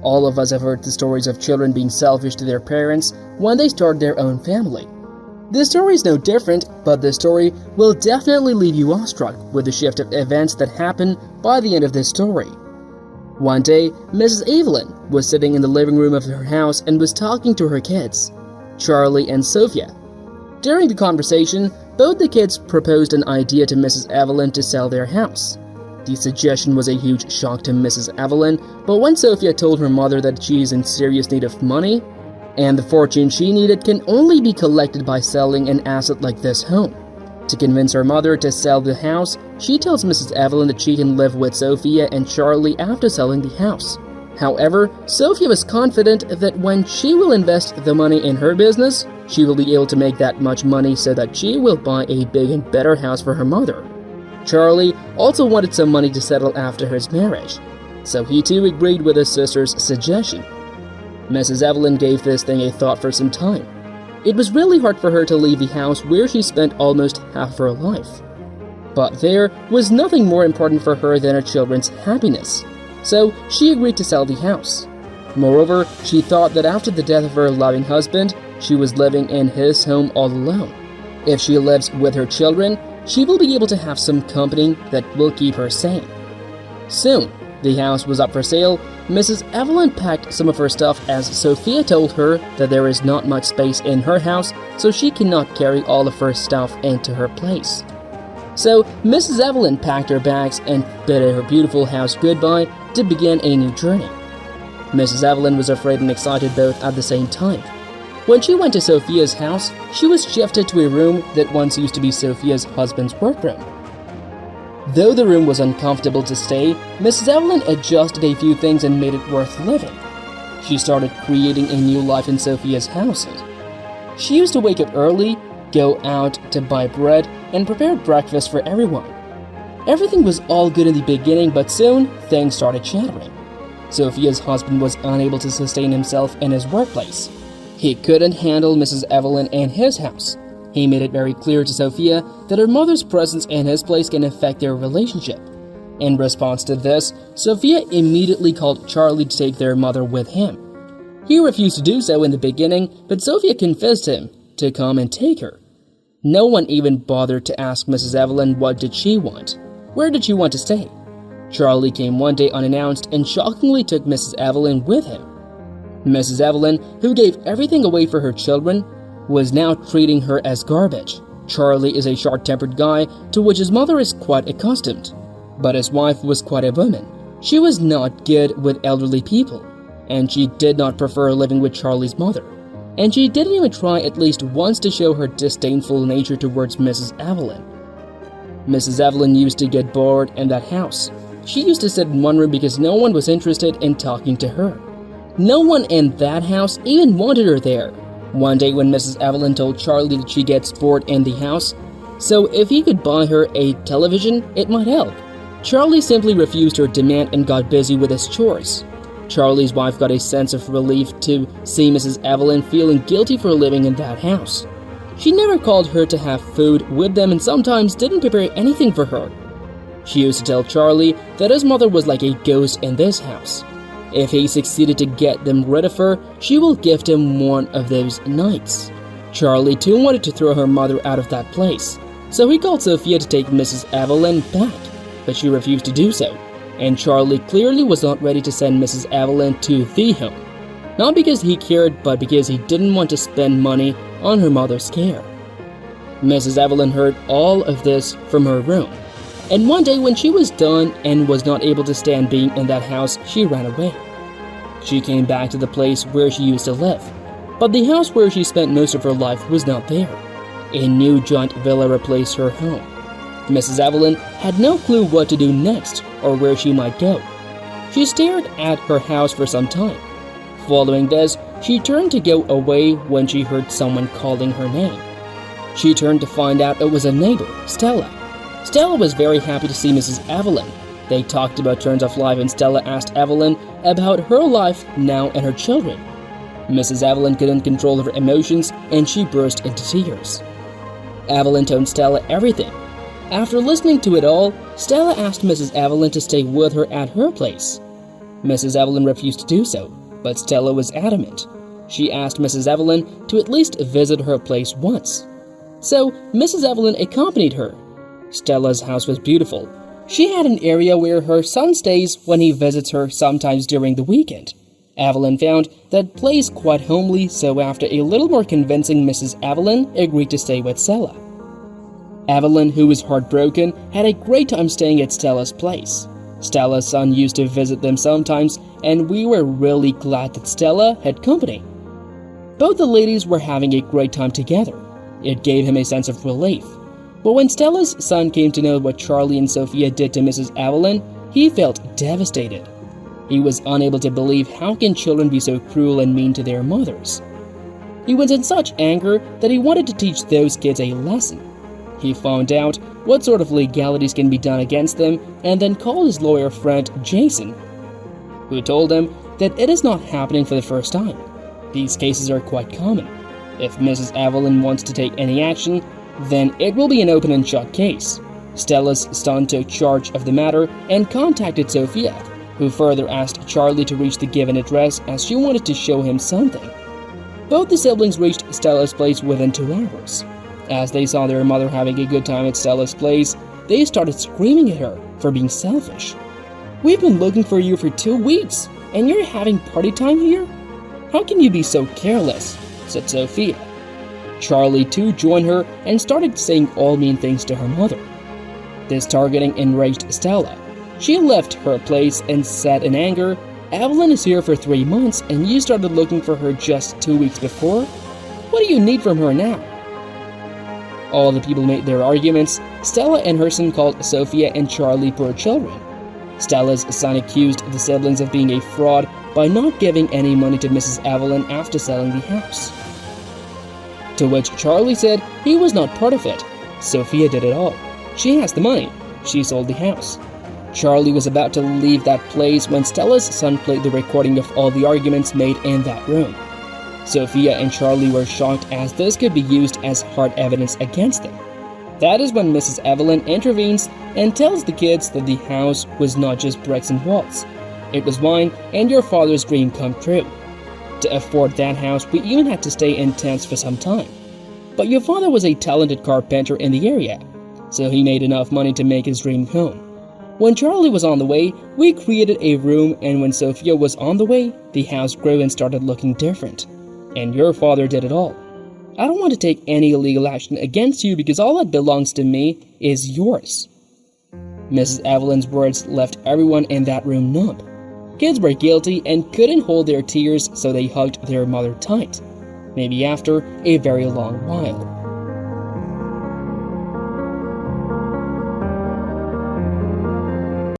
All of us have heard the stories of children being selfish to their parents when they start their own family. This story is no different, but this story will definitely leave you awestruck with the shift of events that happen by the end of this story. One day, Mrs. Evelyn was sitting in the living room of her house and was talking to her kids, Charlie and Sofia. During the conversation, both the kids proposed an idea to Mrs. Evelyn to sell their house. The suggestion was a huge shock to Mrs. Evelyn, but when Sophia told her mother that she is in serious need of money, and the fortune she needed can only be collected by selling an asset like this home. To convince her mother to sell the house, she tells Mrs. Evelyn that she can live with Sophia and Charlie after selling the house. However, Sophia was confident that when she will invest the money in her business, she will be able to make that much money so that she will buy a big and better house for her mother. Charlie also wanted some money to settle after his marriage, so he too agreed with his sister's suggestion. Mrs. Evelyn gave this thing a thought for some time. It was really hard for her to leave the house where she spent almost half of her life. But there was nothing more important for her than her children's happiness, so she agreed to sell the house. Moreover, she thought that after the death of her loving husband, she was living in his home all alone. If she lives with her children, she will be able to have some company that will keep her sane. Soon, the house was up for sale. Mrs. Evelyn packed some of her stuff as Sophia told her that there is not much space in her house, so she cannot carry all of her stuff into her place. So Mrs. Evelyn packed her bags and bid her beautiful house goodbye to begin a new journey. Mrs. Evelyn was afraid and excited both at the same time. When she went to Sophia's house, she was shifted to a room that once used to be Sophia's husband's workroom. Though the room was uncomfortable to stay, Mrs. Evelyn adjusted a few things and made it worth living. She started creating a new life in Sophia's house. She used to wake up early, go out to buy bread, and prepare breakfast for everyone. Everything was all good in the beginning, but soon things started shattering. Sophia's husband was unable to sustain himself in his workplace. He couldn't handle Mrs. Evelyn and his house. He made it very clear to Sophia that her mother's presence in his place can affect their relationship. In response to this, Sophia immediately called Charlie to take their mother with him. He refused to do so in the beginning, but Sophia convinced him to come and take her. No one even bothered to ask Mrs. Evelyn what did she want. Where did she want to stay? Charlie came one day unannounced and shockingly took Mrs. Evelyn with him. Mrs. Evelyn, who gave everything away for her children, was now treating her as garbage. Charlie is a short-tempered guy to which his mother is quite accustomed. But his wife was quite a woman. She was not good with elderly people, and she did not prefer living with Charlie's mother. And she didn't even try at least once to show her disdainful nature towards Mrs. Evelyn. Mrs. Evelyn used to get bored in that house. She used to sit in one room because no one was interested in talking to her. No one in that house even wanted her there. One day when Mrs. Evelyn told Charlie that she gets bored in the house, so if he could buy her a television, it might help. Charlie simply refused her demand and got busy with his chores. Charlie's wife got a sense of relief to see Mrs. Evelyn feeling guilty for living in that house. She never called her to have food with them and sometimes didn't prepare anything for her. She used to tell Charlie that his mother was like a ghost in this house. If he succeeded to get them rid of her, she will gift him one of those nights. Charlie too wanted to throw her mother out of that place, so he called Sophia to take Mrs. Evelyn back, but she refused to do so, and Charlie clearly was not ready to send Mrs. Evelyn to the home. Not because he cared, but because he didn't want to spend money on her mother's care. Mrs. Evelyn heard all of this from her room. And one day when she was done and was not able to stand being in that house, she ran away. She came back to the place where she used to live, but the house where she spent most of her life was not there. A new giant villa replaced her home. Mrs. Evelyn had no clue what to do next or where she might go. She stared at her house for some time. Following this, she turned to go away when she heard someone calling her name. She turned to find out it was a neighbor, Stella. Stella was very happy to see Mrs. Evelyn. They talked about turns of life and Stella asked Evelyn about her life now and her children. Mrs. Evelyn couldn't control her emotions and she burst into tears. Evelyn told Stella everything. After listening to it all, Stella asked Mrs. Evelyn to stay with her at her place. Mrs. Evelyn refused to do so, but Stella was adamant. She asked Mrs. Evelyn to at least visit her place once. So Mrs. Evelyn accompanied her. Stella's house was beautiful. She had an area where her son stays when he visits her sometimes during the weekend. Evelyn found that place quite homely, so after a little more convincing, Mrs. Evelyn agreed to stay with Stella. Evelyn, who was heartbroken, had a great time staying at Stella's place. Stella's son used to visit them sometimes, and we were really glad that Stella had company. Both the ladies were having a great time together. It gave him a sense of relief. But when Stella's son came to know what Charlie and Sofia did to Mrs. Evelyn, he felt devastated. He was unable to believe how can children be so cruel and mean to their mothers. He was in such anger that he wanted to teach those kids a lesson. He found out what sort of legalities can be done against them and then called his lawyer friend Jason, who told him that it is not happening for the first time. These cases are quite common. If Mrs. Evelyn wants to take any action, then it will be an open and shut case. Stella's son took charge of the matter and contacted Sophia, who further asked Charlie to reach the given address as she wanted to show him something. Both the siblings reached Stella's place within 2 hours. As they saw their mother having a good time at Stella's place, they started screaming at her for being selfish. "We've been looking for you for 2 weeks, and you're having party time here? How can you be so careless?" said Sophia. Charlie too joined her and started saying all mean things to her mother. This targeting enraged Stella. She left her place and said in anger, "Evelyn is here for 3 months and you started looking for her just 2 weeks before? What do you need from her now?" All the people made their arguments. Stella and her son called Sophia and Charlie poor children. Stella's son accused the siblings of being a fraud by not giving any money to Mrs. Evelyn after selling the house. To which Charlie said he was not part of it. Sophia did it all. She has the money. She sold the house. Charlie was about to leave that place when Stella's son played the recording of all the arguments made in that room. Sophia and Charlie were shocked as this could be used as hard evidence against them. That is when Mrs. Evelyn intervenes and tells the kids that the house was not just bricks and walls. It was mine and your father's dream come true. To afford that house, we even had to stay in tents for some time. But your father was a talented carpenter in the area, so he made enough money to make his dream home. When Charlie was on the way, we created a room, and when Sophia was on the way, the house grew and started looking different. And your father did it all. I don't want to take any illegal action against you because all that belongs to me is yours." Mrs. Evelyn's words left everyone in that room numb. Kids were guilty and couldn't hold their tears, so they hugged their mother tight. Maybe after a very long while.